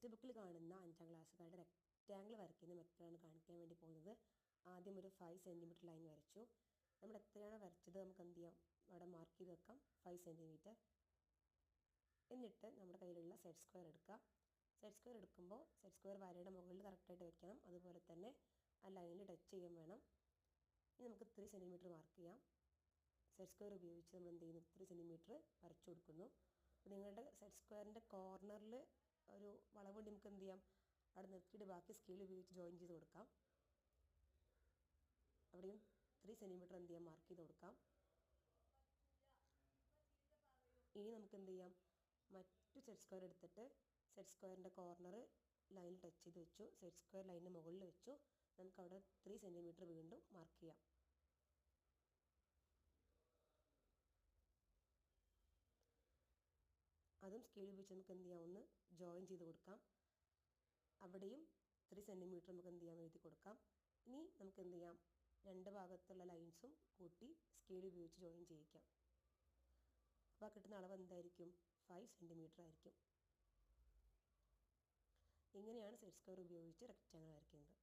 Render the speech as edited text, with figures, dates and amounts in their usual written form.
Text ബുക്കിൽ കാണുന്ന 5ാം ക്ലാസ്സുകാരുടെ rectangle വരയ്ക്കുന്ന മെത്തേഡാണ് കാണിക്കാൻ വേണ്ടി പോകുന്നത്. ആദ്യം ഒരു 5 സെൻറ്റിമീറ്റർ ലൈൻ വരച്ചു. നമ്മൾ എത്രയാണോ വരച്ചത് നമുക്ക് എന്ത് ചെയ്യാം, അവിടെ മാർക്ക് ചെയ്ത് വെക്കാം 5 സെൻറ്റിമീറ്റർ. എന്നിട്ട് നമ്മുടെ കയ്യിലുള്ള സെറ്റ് സ്ക്വയർ എടുക്കുക. സെറ്റ് സ്ക്വയർ എടുക്കുമ്പോൾ സെറ്റ് സ്ക്വയർ വരയുടെ മുകളിൽ കറക്റ്റായിട്ട് വെക്കണം. അതുപോലെ തന്നെ ആ ലൈനിൽ ടച്ച് ചെയ്യാൻ വേണം. ഇനി നമുക്ക് 3 സെൻറ്റിമീറ്റർ മാർക്ക് ചെയ്യാം. സെറ്റ് സ്ക്വയർ ഉപയോഗിച്ച് നമ്മൾ എന്ത് ചെയ്യുന്നു, 3 സെൻറ്റിമീറ്റർ വരച്ചു കൊടുക്കുന്നു. അപ്പോൾ നിങ്ങളുടെ സെറ്റ് സ്ക്വയറിൻ്റെ കോർണറിൽ ഒരു വളവുണ്ട്, നമുക്ക് എന്ത് ചെയ്യാം, അവിടെ നിർത്തിയിട്ട് ബാക്കി സ്കെയിൽ ഉപയോഗിച്ച് ജോയിൻ ചെയ്ത് കൊടുക്കാം. അവിടെയും 3 സെൻറ്റിമീറ്റർ എന്ത് ചെയ്യാം, മാർക്ക് ചെയ്ത് കൊടുക്കാം. ഇനി നമുക്ക് എന്ത് ചെയ്യാം, മറ്റു സെറ്റ് സ്ക്വയർ എടുത്തിട്ട് സെറ്റ് സ്ക്വയറിൻ്റെ കോർണർ ലൈനിൽ ടച്ച് ചെയ്ത് വെച്ചു. സെറ്റ് സ്ക്വയർ ലൈനിന് മുകളിൽ വെച്ചു. നമുക്കവിടെ 3 സെൻറ്റിമീറ്റർ വീണ്ടും മാർക്ക് ചെയ്യാം. അതും സ്കെയിൽ ഉപയോഗിച്ച് നമുക്ക് എന്ത് ചെയ്യാം, ഒന്ന് ജോയിൻ ചെയ്ത് കൊടുക്കാം. അവിടെയും 3 സെൻറ്റിമീറ്റർ നമുക്ക് എന്ത് ചെയ്യാം, എഴുതി കൊടുക്കാം. ഇനി നമുക്ക് എന്ത് ചെയ്യാം, രണ്ട് ഭാഗത്തുള്ള ലൈൻസും കൂട്ടി സ്കെയിൽ ഉപയോഗിച്ച് ജോയിൻ ചെയ്യിക്കാം. അപ്പോൾ കിട്ടുന്ന അളവ് എന്തായിരിക്കും, 5 സെൻറ്റിമീറ്റർ ആയിരിക്കും. ഇങ്ങനെയാണ് സെറ്റ് സ്ക്വയർ ഉപയോഗിച്ച് റെക്റ്റാങ്കിൾ വരയ്ക്കുന്നത്.